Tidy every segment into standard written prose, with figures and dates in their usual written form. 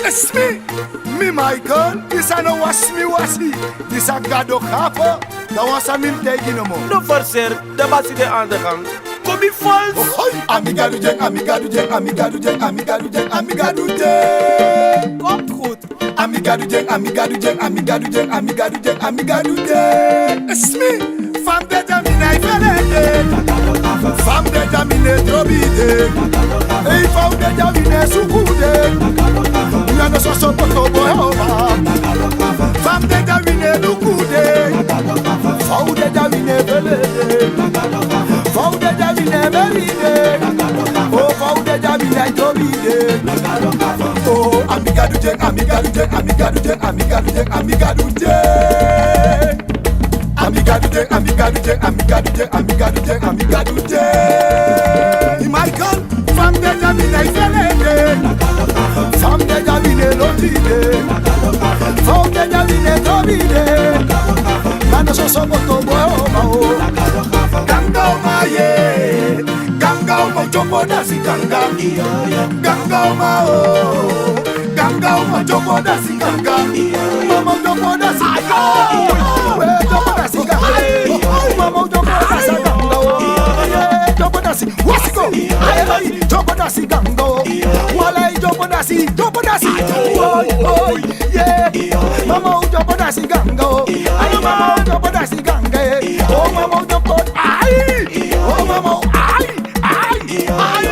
It's me Michael. This I know was me. This I got the half. Dat was a min tegen hem. No forcer, de basi de aan de gang. Kom je vals? Amiga do jeng. Komt goed. Amiga do jeng. It's me. Fam de jamina ifelede. Fam de jamina drobide. Hey fam de jamina sukude. Nyano so poto boyoba. Fam de jamina lukude. Fam de jamina felede. Fam de jamina meride. Oh fam de jamina drobide. Oh amiga do jeng. Amiga do jeng. Michael, fam de jamina ifelede. Fam de jamina lotide. Fam de jamina drobide. Mano so boto boyoba. Ganga maye. Ganga mo chopo dasi ganga. Ganga ma o. Ganga mo chopo dasi ganga. Mama chopo dasi ganga. We chopo dasi ganga. Mama chopo dasi ganga. Chopo dasi. Wasiko. Ay chopo dasi ganga. Wala chopo dasi. Oi yeah. Mama chopo dasi ganga. Ay mama chopo dasi ganga. Oh mama chopo. Ay. Oh mama. Ay.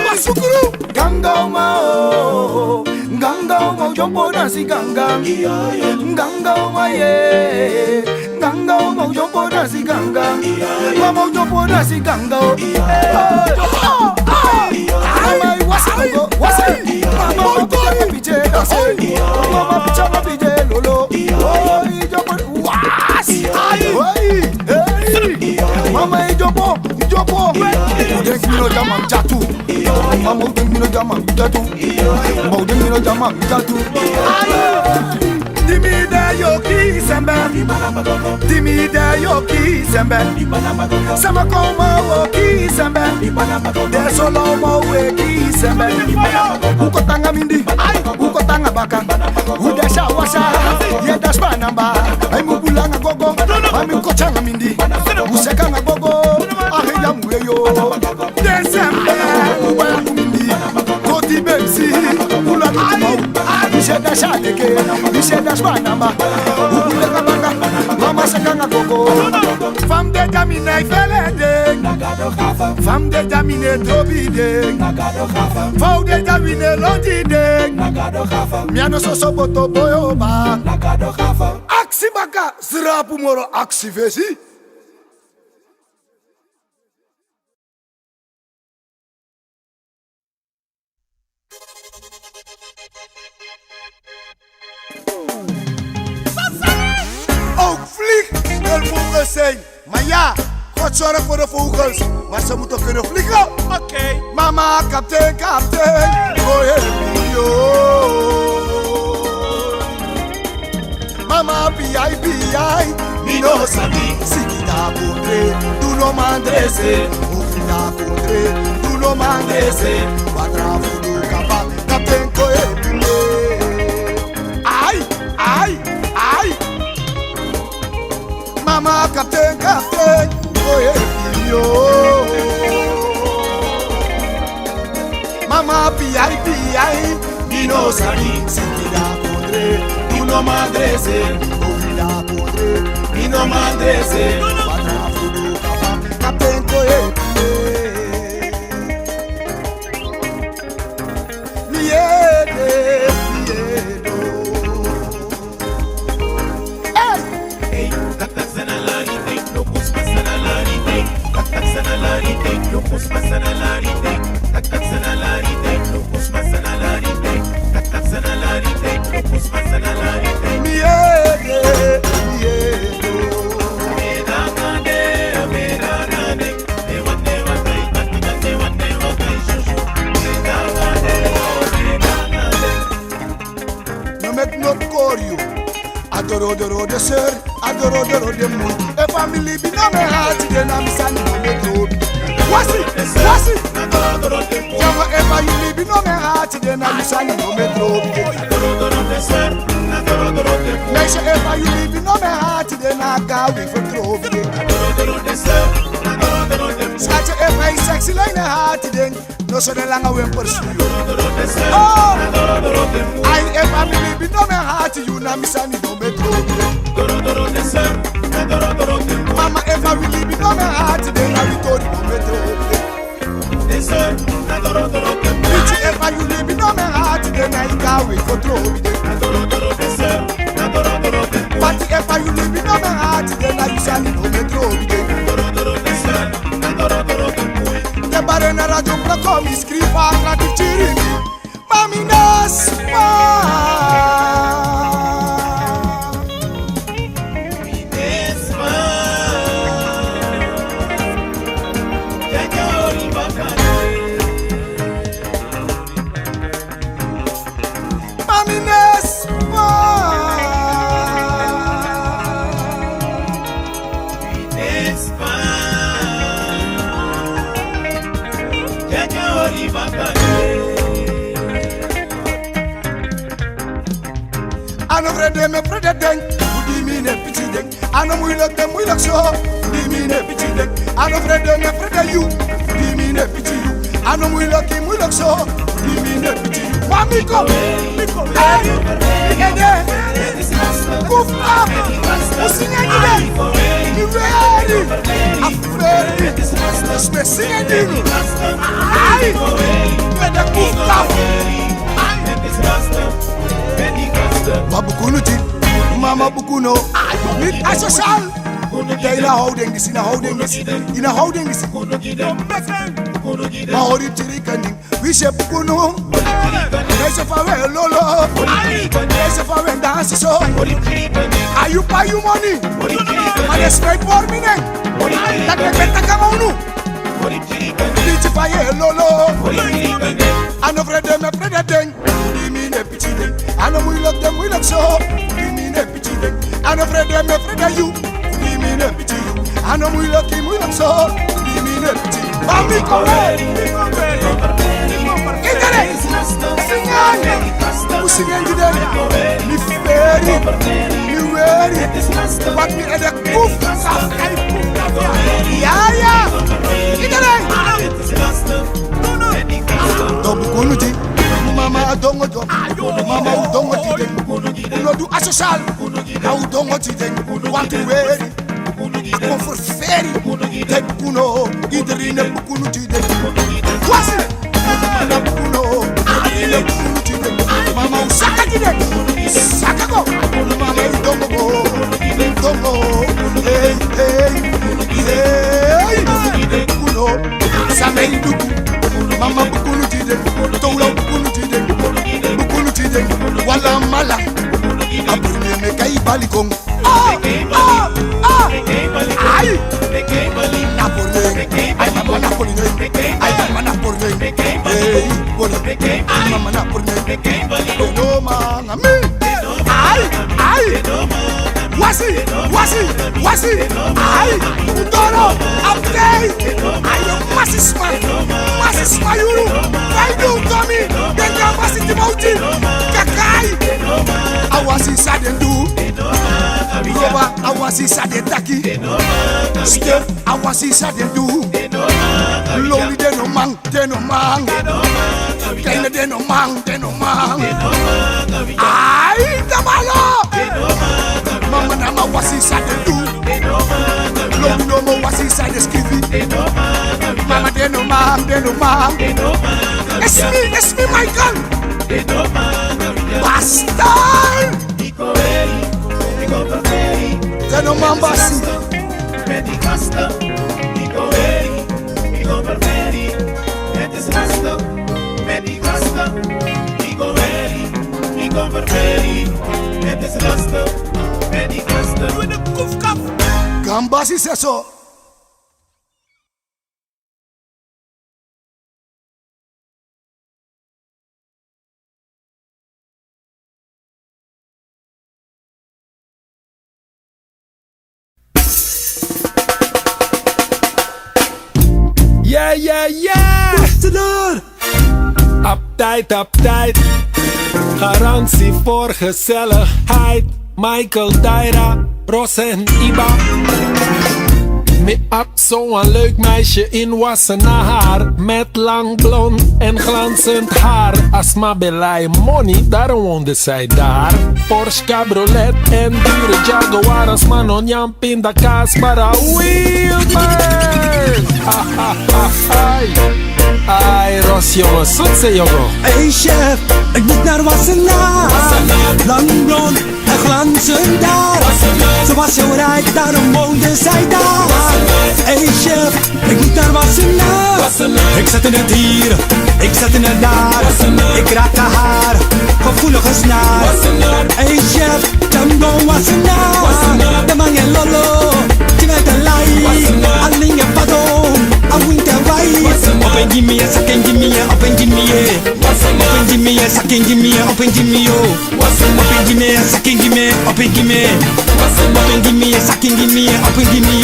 Masukuru. Ganga mao. Ganga mao chopo dasi ganga. Ganga maye. Ganga mao chopo dasi ganga. Mama chopo dasi ganga. Mama wasiko. Mama pije dasi. Mama pije lolo. Oh chopo was. Mama ijopo. Udeng mino jamam jatuh. Mama udeng mino jamam jatuh. Dimide yo ki sembe. Sama koma wo ki sembe. Desolo mo we ki sembe. Uko tanga mindi, uko tanga baka. Udasha washa, yedas banamba. Ay mubulanga gogo, ami kochanga mindi. Usekanga gogo, ahiya mueyo. Desembe, uwa mindi. Koti bemsi, ula mimo. Isheda shaleke, isheda spanamba. Ubulega banga, mama sekanga gogo. Fam de jamina ifelede. Fam de jamina drobide. Fam de jamina lodide. Miano so boto boyoba. Aksi baka, zrapu moro aksi vesi. Ook vlieg wil vogels zijn. Maar ja, God zorgt voor de vogels. Maar ze moeten kunnen vliegen. Oké. Mama, kaptein. Oh, yo. Mama, pi. Mino sabi. Sikita kundre. Du no mandrese. Ufida kundre. Du no mandrese. Quadra fudu kapa. Kaptein ko ebine. Ai. Mama, kaptein, oye, yo. Mama, pi, Mino sari, sikida kondre. Uno mandrese, ofida kondre. Mino mandrese, patra fudu kapa. Kaptein, oye, Adoro de sœur, adoro de moun. E family bi na me hati de na mi sani na me to. Wasi. Jama ever you live no me heart then I listen no me throw. Meisje ever you live no me heart then I go with for throw. Schatje ever is sexy like the heart then no so the lang we pursue. Oh, I ever believe no me heart you na me sani no me throw. Mama ever believe no me heart then I will go no me throw. Bitch, ever you live in my heart, then I go with control. But ever you live in my heart, then I shall no control. The barena radio procom scriva la ticini. Mami nas Ano vrede me vrede deng, udi mi ne pichi deng. Ano muilak dem muilak so, udi mi ne pichi deng. Ano vrede me vrede you, udi mi ne pichi you. Ano muilak so, udi mi ne pichi you. Mamiko, miko, ede, move up, usinga ide, you ready, afraid, spacing ide, ay, ede move up. Babukuno tip, mama bukuno. Niet asociaal. Ja, in een houding is, in een houding is, in een houding is. Maar hoor je tirikaning, wie ze bukuno? Deze van we lolo, deze van we dansen zo. Are you pay you money? Maar dat is mijn vorming. Dat ik ben te gaan nu. Deze van je lolo, ano vrede me vrede ding. I know we love them, we love so. We mean a pity them. I know Fred them, Fred you. We mean a pity you. I know we love him, we love so. We mean a pity. Mami come sing on. Who's singing today? Me ready, me ready. What me at the poof? Yeah. Double quality. Mama dongo do, mama dongo tide. Uno do asocial, na dongo tide. Want to wear, ako for ferry. Te bukuno, iedereen bukuno tide. Kwasi, na bukuno, iedereen bukuno tide. Mama usaka tide, saka go. Mama dongo, hey. Bukuno, samei duku. Mama bukuno tide, toula bukuno tide. Bukuno tide, wala mala. Abune me kai balikong. Ay, Napoli, ay mama Napoli, ay mama Napoli, hey, mama Napoli, no mama me, ay, wasi, ay, udoro, update, ay, masisma yuru, why do Tommy, then you must be mouti, kakai, awasi sadendu. Roba, awasi sade taki. Step, awasi sade do. Loli de no mang. Kaina de no mang. Ay, tamalo. Mama nama wasi sade do. Loli no mo wasi sade skivi. Mama de no mang. It's me, Michael. Bastard. Te no mambasi met die gasten, Nico Ververi, het is lastig met die gasten, Nico Ververi, het is lastig met die gasten. Doe de koefkap. Gambasi seso. Yeah. Tussendoor. Uptight. Garantie voor gezelligheid. Michael Daira, Ros en Iba. Me up zo'n leuk meisje in Wassenaar. Met lang blond en glanzend haar. Asma Belay money, daarom woonde zij daar. Porsche Cabriolet en dure Jaguar. Asma non jam pindakaas para Wilbur. Ai, Ros jongen, zoetse jongen. Hey chef, ik moet naar Wassenaar. Lang blond en glanzend daar. Ze was zo rijk, daarom woonde zij daar. Hey chef, ik moet naar Wassenaar. Ik zet in het hier, ik zet in het daar. Ik raak haar, gevoelige snaar. Hey chef, Django Wassenaar. De man en lolo, die met een lijn. Alleen je padon, a winter white. Op en gimme, zakken gimme, op en gimme. Op en gimme, zakken gimme, op en gimme. Op en gimme, zakken gimme, op en gimme. Op en gimme, zakken gimme, op en gimme.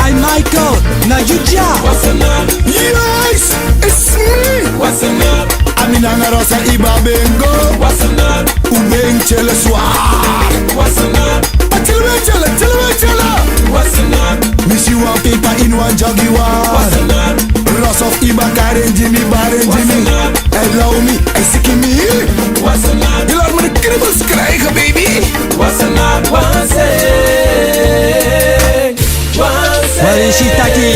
Hi Michael, now you job. Yes, it's me. Amina na Rosa Iba Bengo. Ubeng chele soir. Chele. Miss you one paper in one Jaguar. Ross of Iba Karen Jimmy Baren Jimmy. Allow me, I seek me. Je laat me de kribbels krijgen, baby. Waar is hij taki?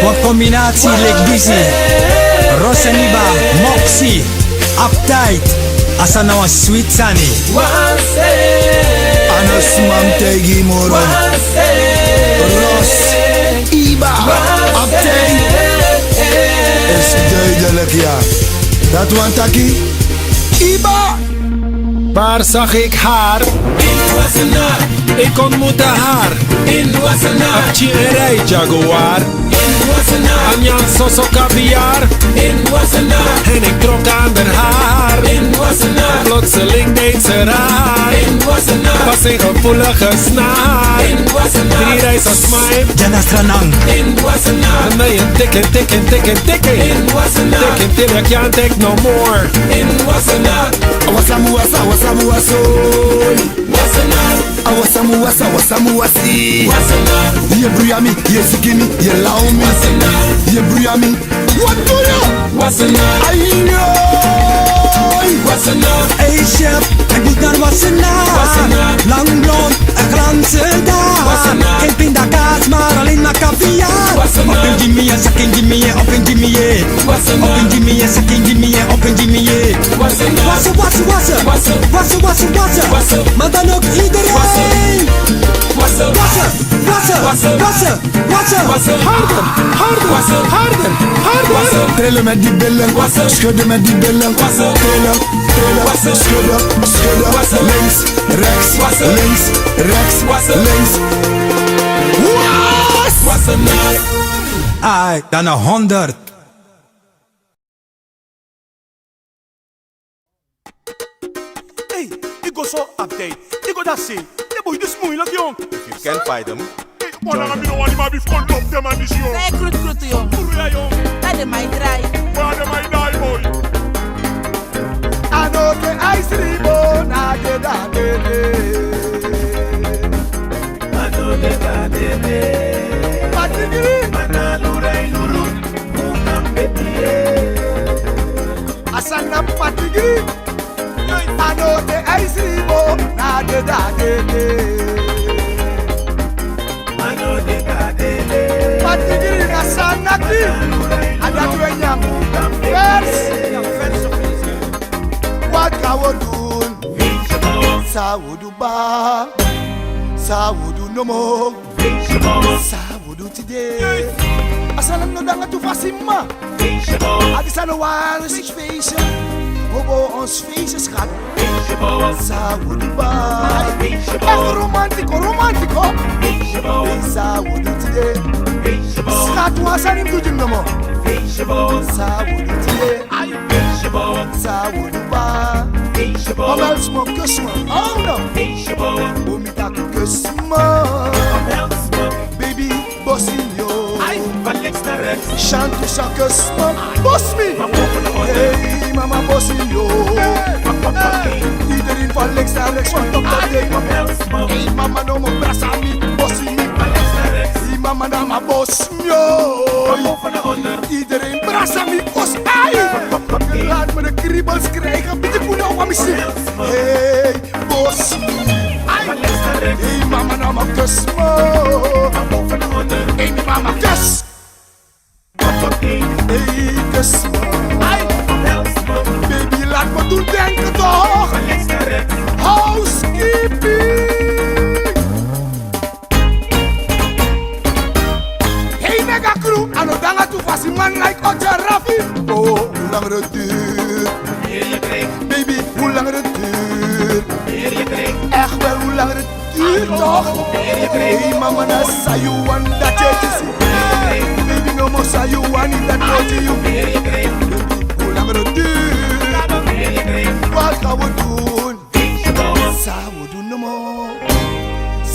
Wat combinatie lijkt busy. Ross en Iba, Moxie, Uptight. Asana was sweet sunny. Anas mam tegi moro. Ross, Iba, Uptight. Is duidelijk, ja. Dat want taki. Iba. Waar zag ik haar? In Wassenaar. Ik ontmoette haar. In Wassenaar. Apchi en rij Jaguar. In Wassenaar. Anjan Soso caviar. In Wassenaar. En ik trok aan haar. In Wassenaar. Plotseling deed ze raar. In Wassenaar. Was een gevoelige snaar. In Wassenaar. 3 reis als mij. Jana Stranang. In Wassenaar. En nee, een tikken. In Wassenaar. Tikken till I can't take no more. In Wassenaar. Wasamu wasa, wasamu waso. Wassenaar. Wasamu wasi. Wassenaar. Je bruyami, je zikimi, je laumi. Wassenaar. Je bruyami. What do you? Wassenaar. Ayoy. Wassenaar. Hey chef, ik moet naar Wassenaar. Lang blond en glanzend daar. Wassenaar. Geen pindakaas, maar alleen maar caviar. Wassenaar. Op een gimme, zakken gimme, op een gimme. Wassenaar. Op een gimme, zakken gimme, op een gimme. Wassenaar. Wassen. Maar dan ook iedereen. Wassen. Harder. Trillen met die billen, schudden met die billen. Trillen, schudden. Links, rechts, links, rechts, links. Wassenaar. Ai, dan een 100. Hey, ik go zo update. Ik go dat zien. Je boy dus moeilijk, jong. If you can't fight them. Wala nga mino wali mabi front up them and this yo. Zij krut jong. Puru ya yo. Dat de mij draai. Where them I die boy. I know the ice ribbon, I get that Patigiri. Asana patigiri. I know the ice ribbon, I get that Patigiri na sanaki. Adatu enyam. Vers. Waka wodun. Sawudu ba. Sawudu no more. Sawudu today. Asalam no danga tu fasima. Adisa no ware sich feestje. Hobo ons feestje schat. Sawudu ba. Echt romantico. Sawudu today. Schat was aan hem doen no more. Sawudu today. Sawudu ba. Omel smoke kus me. Oh no. Omita kus me. Baby, bossin yo. Van links naar rechts. chante chaque semaine. Boss me, hey mama boss me yo. Iedereen van links naar rechts, want op dat ding. Hey mama no mo brasa me, boss me. Hey mama na ma boss me yo. Iedereen brasa me, boss. Hey, laat me de kriebels krijgen, beetje poena op mijn zin. Hey boss me. Hey mama na ma kus me. Hey mama kus. Hey kus me. Baby laat me doen denken toch. Housekeeping. Hey mega crew, ano danga tu fasi man like Ocha Rafi. Oh, hoe lang het duurt. Baby, hoe lang het duurt. Echt wel hoe lang het duurt toch. Hey mama na sayuan dat je ziet. Baby no more sayuan in dat je you. Baby, hoe lang het duurt. Wat gaan we doen? Sao doen no more.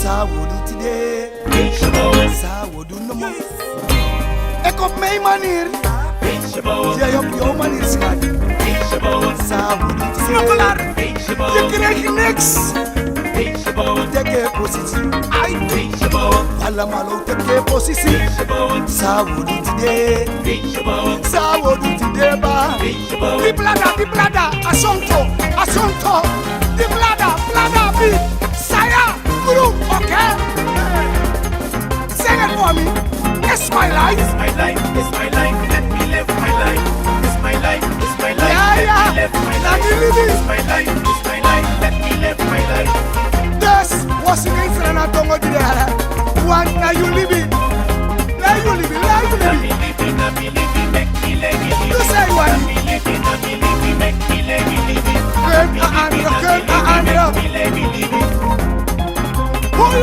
Sao doen today. Sao doen no more. Ik op mijn manier. Jij op jouw manier schat. Sao doen today. Je krijgt niks. Teke positie. Allemaal teke positie. Sao doen today. Sao doen today ba. Di blada, asonto, di blada, bi, saya, guru, okay? Sing it for me. It's my life. It's my life, it's my life. Let me live my life. It's my life, it's my life. Yeah, Let me live my let life. me live it. It's my life, it's my life. Let me live my life. This was in Israel and Tongo di there. One now you live it. Let you live it, let you live it. Let me live it, make me live it. You say what? Let me live it, make me live it. Good Andra. Oh,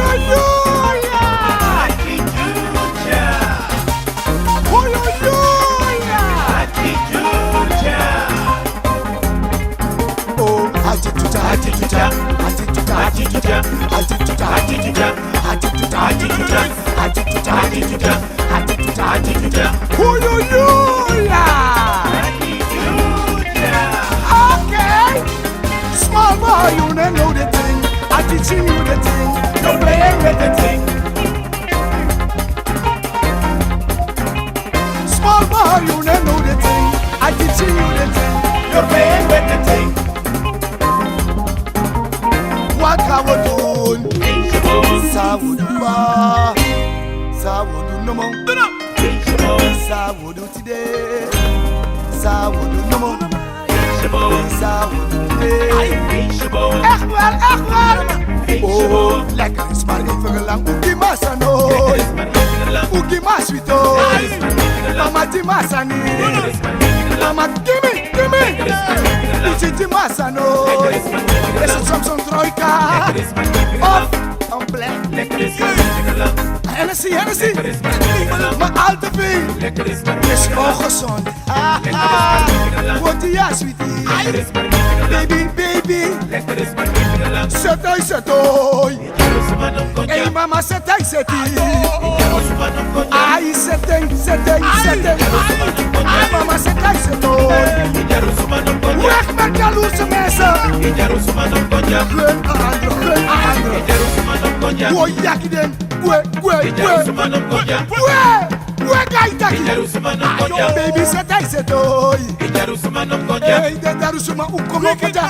yeah. Okay. Small boy, you don't know the thing. I'm teaching you the thing. Don't play with the thing. Small boy, you don't know the thing. I'm teaching you the thing. You're playing with the thing. What can we do? Sawodu ba, sawodu no more. Sawodu today, sawodu no more. Sawodu today. Echt wel. Oh, lekker is maar even lang. Oeki masa nooit. Oeki maswito. Mama di masa ni. Mama gimme. Uchi di masa nooit. Is het Samson Troika? Of een black. Hennessy. Maar al te veel is ongezond. Wat die ja, sweetie. Baby. Setoi. Hey mama, setei. Ai, setei. Ai mama, setoi. Weg met jaloerse mensen. Gun Andro. Boy, jackie dem. Gue, gaitaki. Baby, setoi. Hey, de darusuma ukomo poja.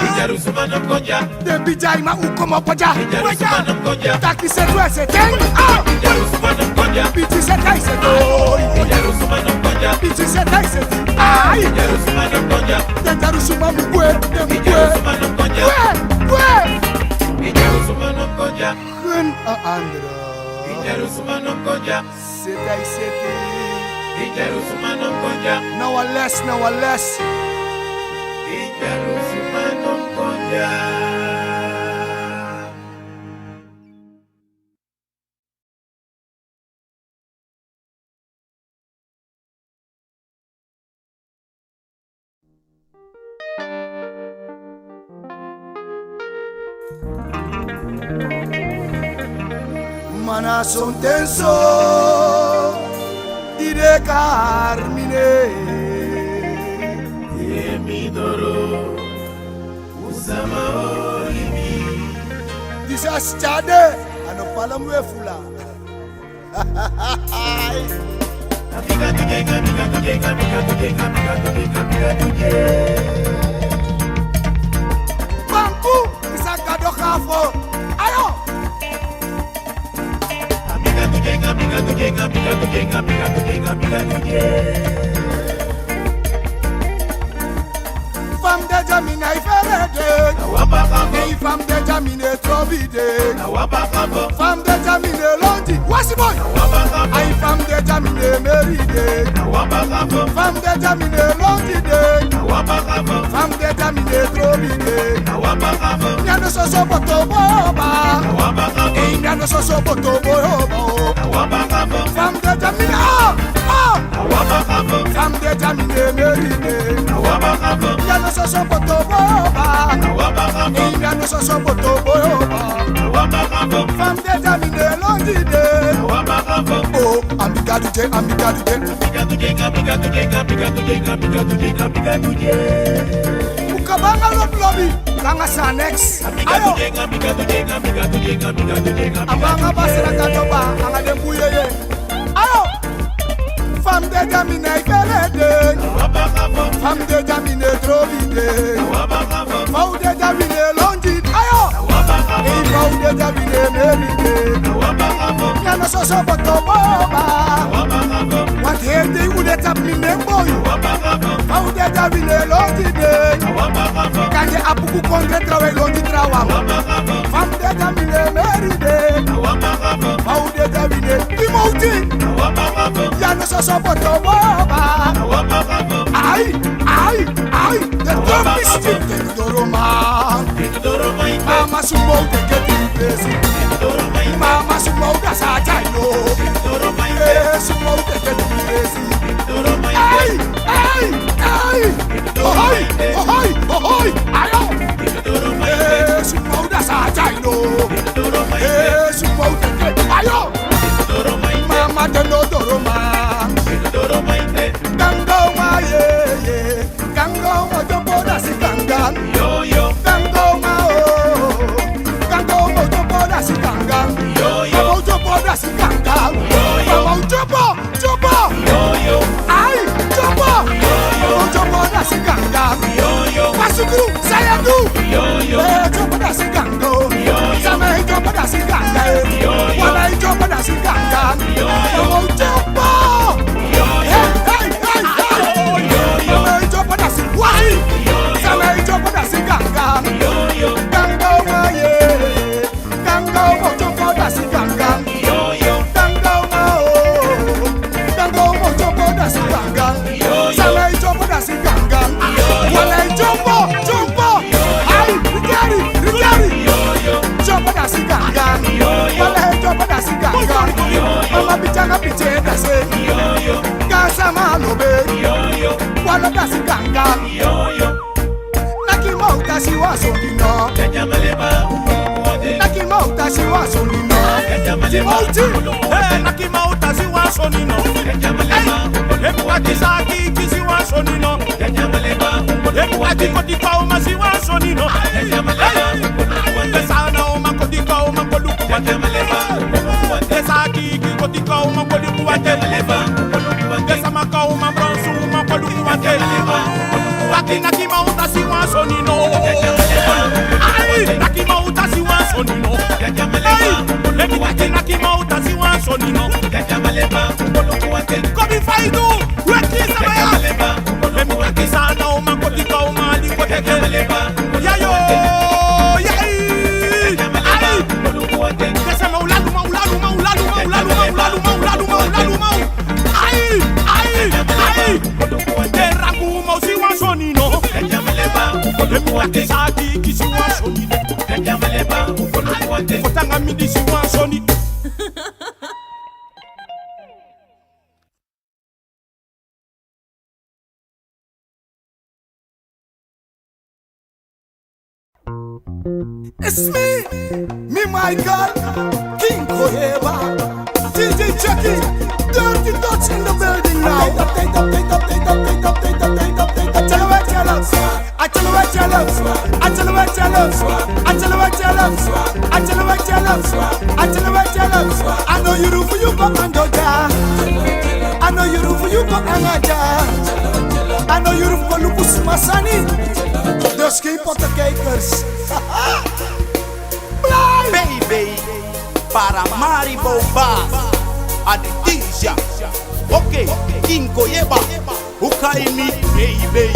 De bijai ma ukomo poja. Taki seteng. Biti setoi. Biti seteng. Ai. De darusuma gue. Gun Andro. Setei. Now a less. Mana son tenso, Dire Carmine Emidoro Usama Olimi This is Chade and Palamwe Fula Amiga Banku Isakado Khafo Ayo Femme de Jamina Iferede Femme de Jamina Trovide Femme de Jamina Londi Wasiboy Aïe femme de Jamina Meride Femme de Jamina Londi Femme de Jamina Trovide Nyano soso boto boba Nyano soso boto boba Femme de Jamina Femme de Jamina Meride Nyano soso boto boba Nyano soso boto boba Femme de Jamina Londi Oh, amigaduje Ukabanga lobby Kanga Sanex Ayo Abanga basira katoba Anga dembuyeye Ayo Femme de Jamina Ikelede Femme de Jamina Trovide Femme de Jamina Londi Ayo Femme de Jamina Meride Nyano soso boto boba What here they would let up me boy Femme de Jamina Londi Kanye apuku kongre trawe Londi trawa Femme de Jamina Meride Femme de Jamina Timoti Nyano soso boto boba Aïe The drum is still Doroma Mama sumo take it crazy Mama sumo gasa jaino Sumo take it crazy Aïe Oh ayo Sumo gasa jaino Sumo take it ayo Mama deno doroma Gangoma yeah Gangoma jopora si gangan Gangoma Gangoma jopora si gangan Mama jopora si gangan Mama jopo Ay jopo Mama jopora si gangan Pasukru sayadu jopora si gangan Sama jopora si gangan Wala jopora si gangan Mama jopo Mama bichanga bichenda se Kasa malobe Wala kasi ganga Naki mauta si wasonino Naki mauta si wasonino Timoti Naki mauta si wasonino Epwati saki kisi wasonino Epwati kodika uma si wasonino Esana uma kodika uma koluku Esaki kodika uma koluku Esamaka uma bronsu uma koluku Naki mauta si wasonino Naki mauta si wasonino Naki mauta si wasonino Kobi faidu Weki sabaya Emi sana uma kodika uma likoteke Yayo Kesema ulalu Teraku mausi wasonino Saki kisi wasonino Kotanga midi si wasonino It's me Michael King Koheba DJ Chucky Dirty Dutch in the building now. I tell you what, I know you do for you, but I know you do for you, but I know you do for Lupus Masani. Dus geen pottenkijkers. Baby, para Maribo Bass, Aditija. Okay, Kinko Yeba, Ukaimi, baby,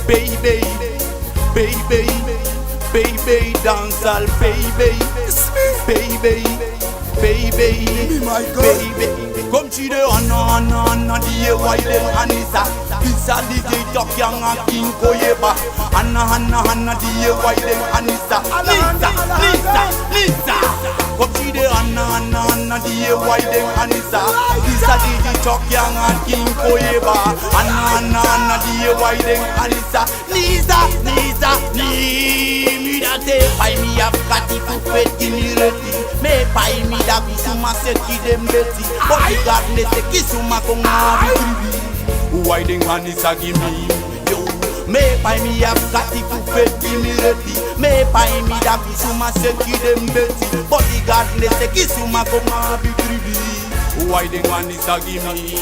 baby, baby, baby, dance all baby, baby, baby, baby. Come to the Anna, the Widen Anissa. Pizza DJ Talk Young and Kinko Yeba. Anna, the Widen Anissa. Lisa. Come to the Anna, the Widen Anissa. Pizza DJ Talk Young and Kinko Yeba. Anna, the Widen Anissa. Lisa, me that say, buy me a catty to pet in the ready. Me buy me that kusuma set them betty. Bodyguard ne se kisuma konga bitribi. Widen Anissa give me yo. Me buy me a catty to pet in the ready. Me buy me that kusuma set them betty. Bodyguard ne se kisuma konga bitribi. Widen Anissa give me.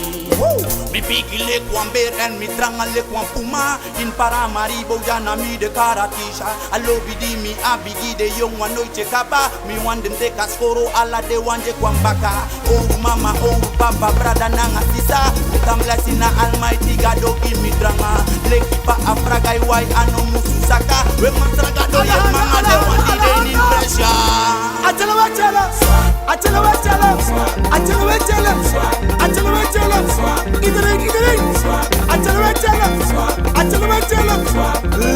Mi piki le kwan bear and mi tranga le kwan puma. In Paramaribo jana mi de karatisha. I love di mi abigi de young one no chekaba. Mi want them take as foro ala de wanje kwan baka. Oh mama, oh papa, brother nanga sisa. Mi tam blessina almighty God do give me drama. Le kipa afraga iwai ano mususaka. We matraga do ye mama de wandi de in pressure. I tell you,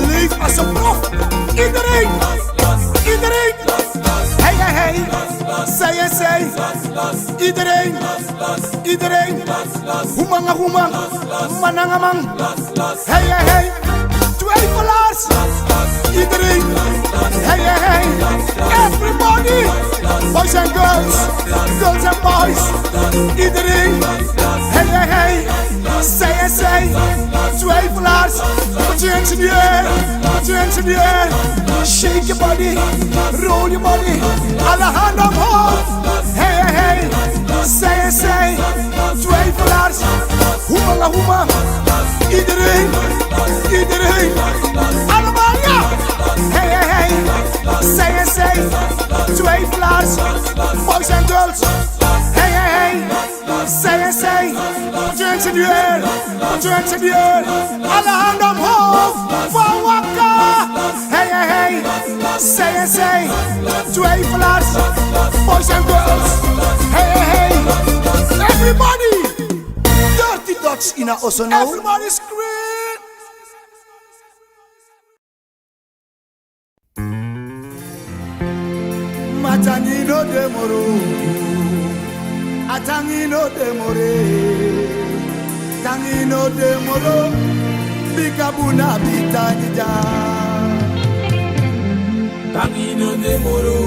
leave us a prof. Iedereen. Hey. Say. Iedereen. Humang. Manangamang. Hey. Twijfelaars. Iedereen. Hey. Everybody. Boys and girls and boys. Iedereen. Hey. Say. Twijfelaars. Put your hands in the air. Shake your body. Roll your body. Alle handen omhoog. Hey. Say. Twijfelaars. Hoema. Iedereen. Allemaal ja. Hey. Say. Twijfelaars. Boys and girls. Hey. Say. Put your hands in the air. Alle handen omhoog. Van Wakka. Hey. Say. Twijfelaars. Boys and girls. Hey. Everybody. Dirty Dutch in a Osono. Everybody scream. Atangino de moro, bikabuna bitanija. Tangino de moro,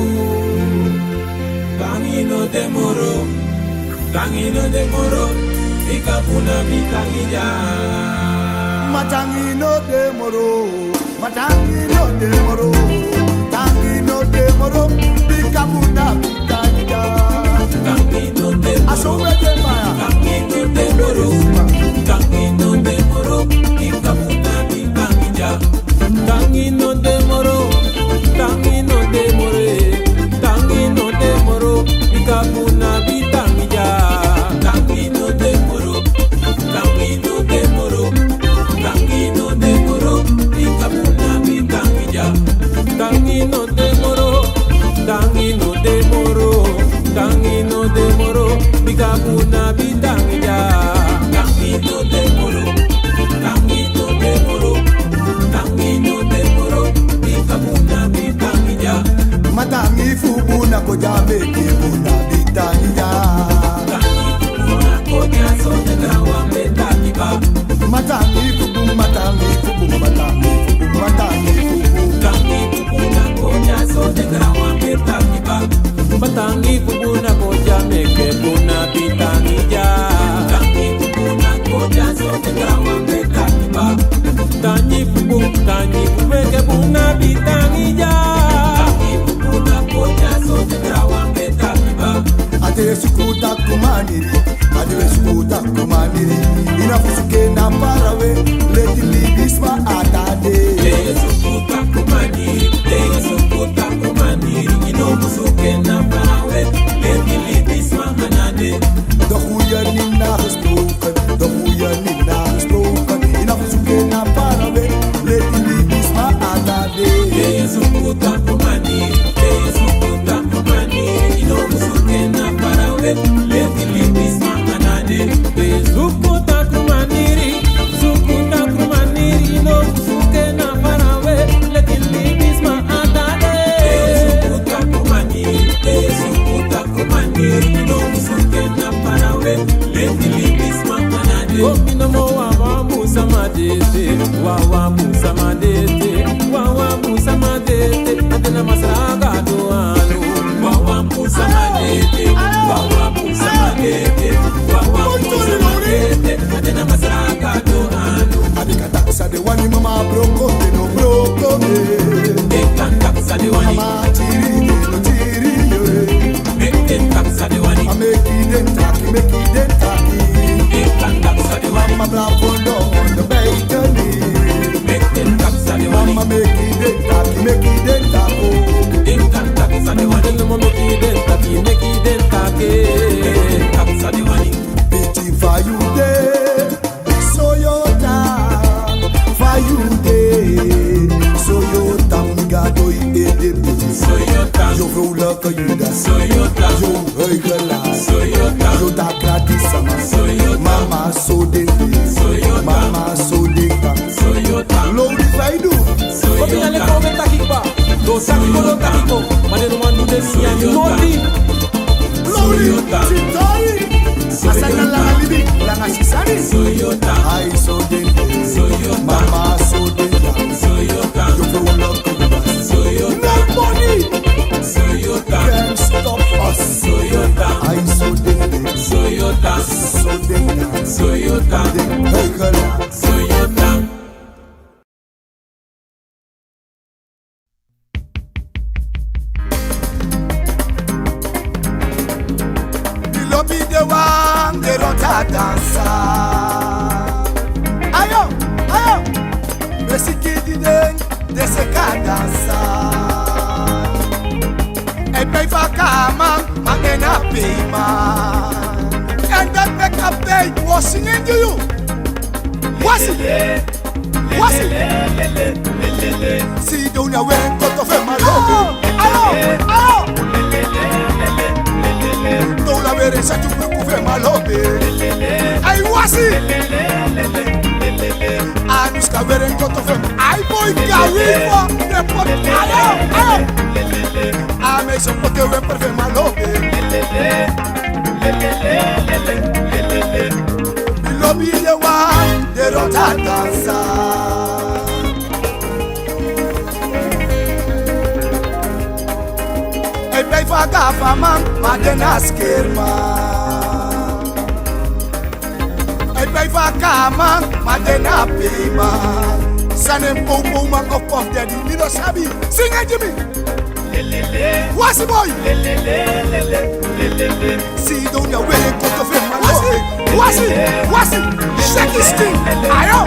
bikabuna bitanija. Matangino de moro, bikabuna bitanija. Tangino de moro, bikabuna bitangija. Matangi fubuna koja beki buna bitangija. Matangi fubu. Batangi fubuna koja meke buna bitangija. make it dentako. Dentaki sa de wani no mo make it dentaki, make it dentaki. Dentaki sa de wani. Pity for you day, so your time for you day, so your time me got to eat it. So your time, yo roll up you da, so your time, yo regala, so your time, yo da gratis sama, so your time, mama so de, so your time, mama so de, so your time. Lord if I do, so your time. Kopinale ko takikba, do sakiko do takiko, mane manu desi ani modi. Lord Titoi, asana la libi, la ngasisani, So your time, I so de, so your time, mama so de, so your time, yo roll up you da, so your time, nobody so your time, can stop us. so your time, I so de, so your time, so de, so your time, regala. so your time. Lobby the one, they don't dance. Ayo, ayo, Mesikidi den, they say can't dance. E pay for kama, magena pay man. And that make a pay was singing to you. What's it? What's it? See, don't you wait, got to feel my love. Ayo, ayo. Don't la ver esa tu grupo fe malobe. Ay wasi. Anus ka ver en koto fe. Ay boy gawifa. De pot ayo ayo. Ame so pote we per fe malobe. Lobby the one de rota danza. E pei faga fama, ma de naskerma. E pei faga ma de na pima. Sanem popo ma of pop daddy, me no sabi. Sing it Jimmy. What's the boy? See don't you way go to film my love. What's it? Shake this thing. Ayo.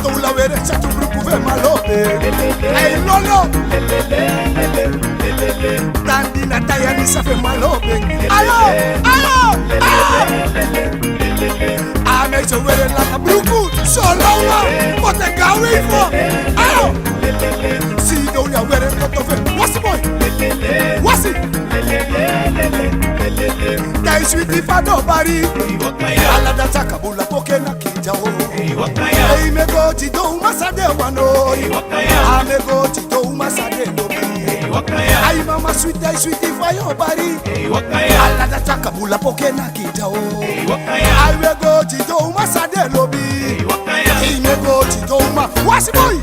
Don't la ver esa tu grupo fe my love. Hey lolo. Tandi na taya ni sa fe malobe. Ayo, ayo, ayo. Ame so wele la kabruku. So longa, but the gawi for. Ayo. See don't ya wele not of it. What's the boy? What's it? Dai sweetie for nobody. Ala da takabula poke na kijao. Hey me go ti do masade wano. Ame go ti do masade no. Ay mama sweetie for your body. Ala da takabula poke na kitao. I will go to do masade lobby. Hey me go to do ma. What's boy?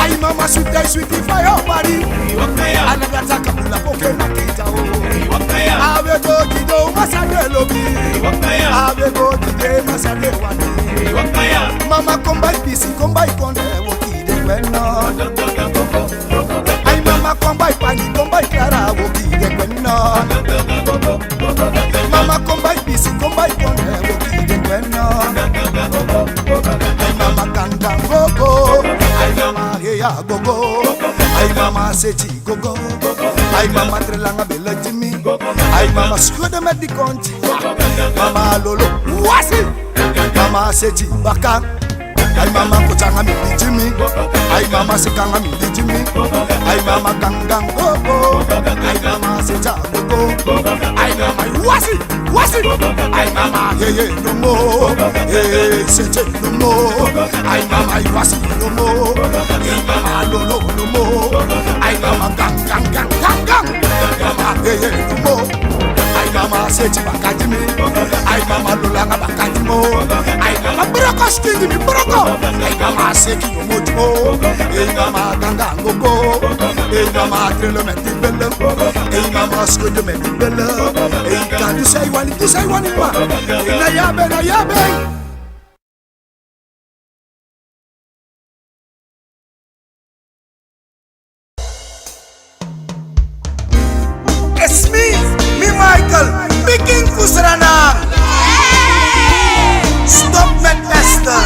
Ay mama sweetie for your body. Ala da takabula poke na kitao. I will go to do masade lobby. I will go to do masade wani. Mama come by busy, come by konde woki de wena. Mama come by Pani, come by Clara, woki de kwena. Mama come by Bisi, come by Konde, woki de kwena. Ay mama kanda gogo, ay mama heya gogo, ay mama sechi gogo, ay mama trelanga bela Jimmy, ay mama skude met di konti, mama lolo wasi, mama sechi baka. Ay mama kuchanga mi di Jimmy, ay mama sekanga mi di Jimmy, ay mama gangang gogo, ay mama secha gogo, ay mama wasi, ay mama ye no mo, seche no mo, ay mama wasi no mo, ay mama lolo no mo, ay mama gang, mama ye no mo. Ay mama sechi bakajimi, ay mama lulanga bakajimo, ay mama broko stingi broko, ay mama seki no mojimo, ay mama ganga ngogo, ay mama trelo meti belle, ay mama skude meti belle, ay kan you say one ma, na yabe. It's me Michael, Biking Kusrana. Stop McMaster.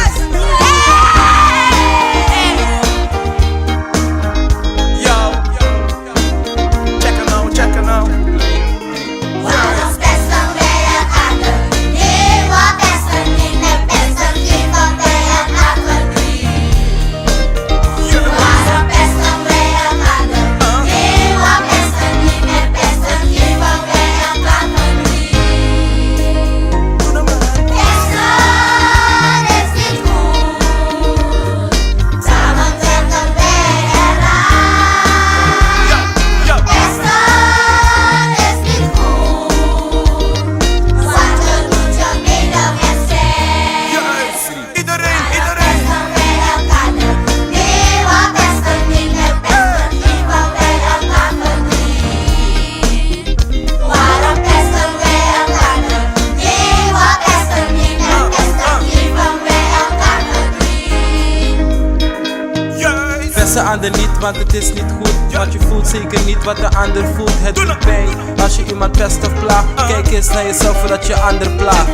ander niet, want het is niet goed. Want je voelt zeker niet wat de ander voelt. Het doet pijn als je iemand pest of plaagt. Kijk eens naar jezelf voordat je ander plaagt.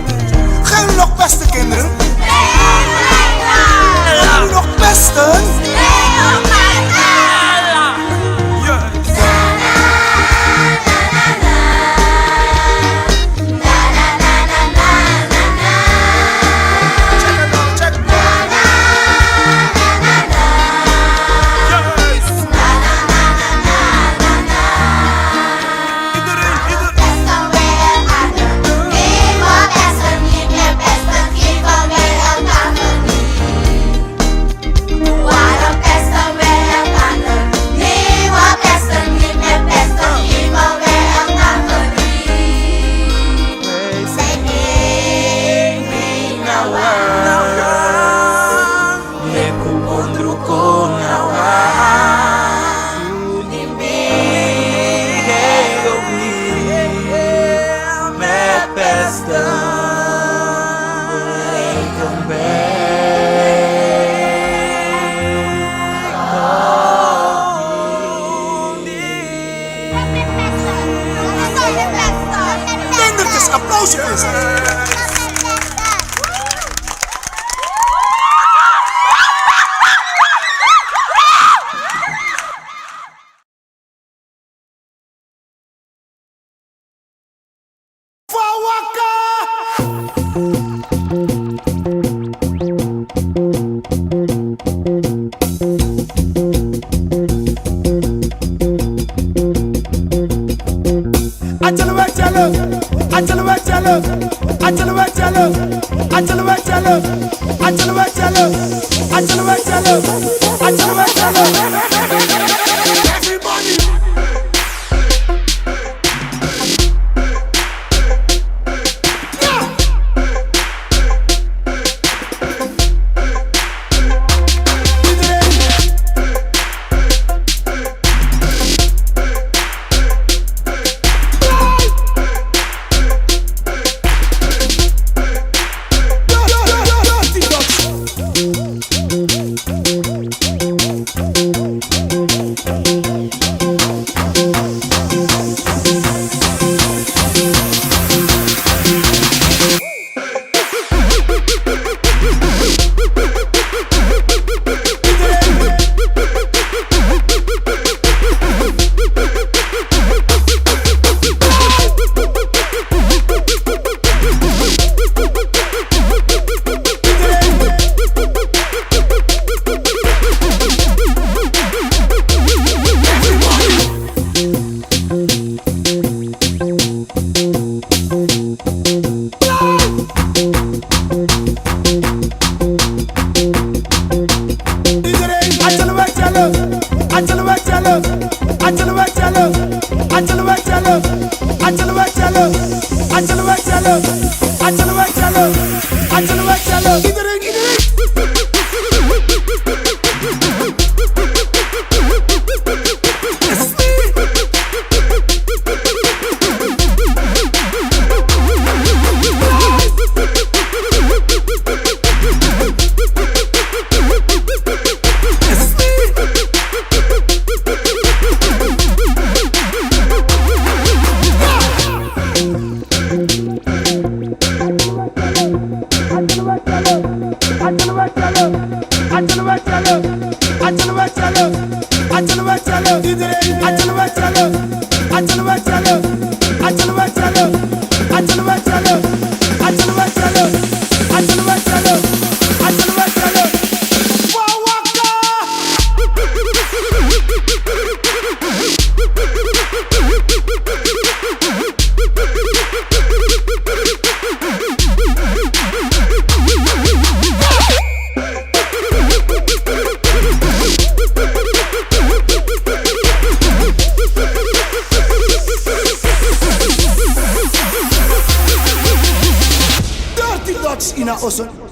Gaan jullie nog pesten, kinderen? Gaan jullie nog pesten? Kindertjes, applausjes! Ina Osun.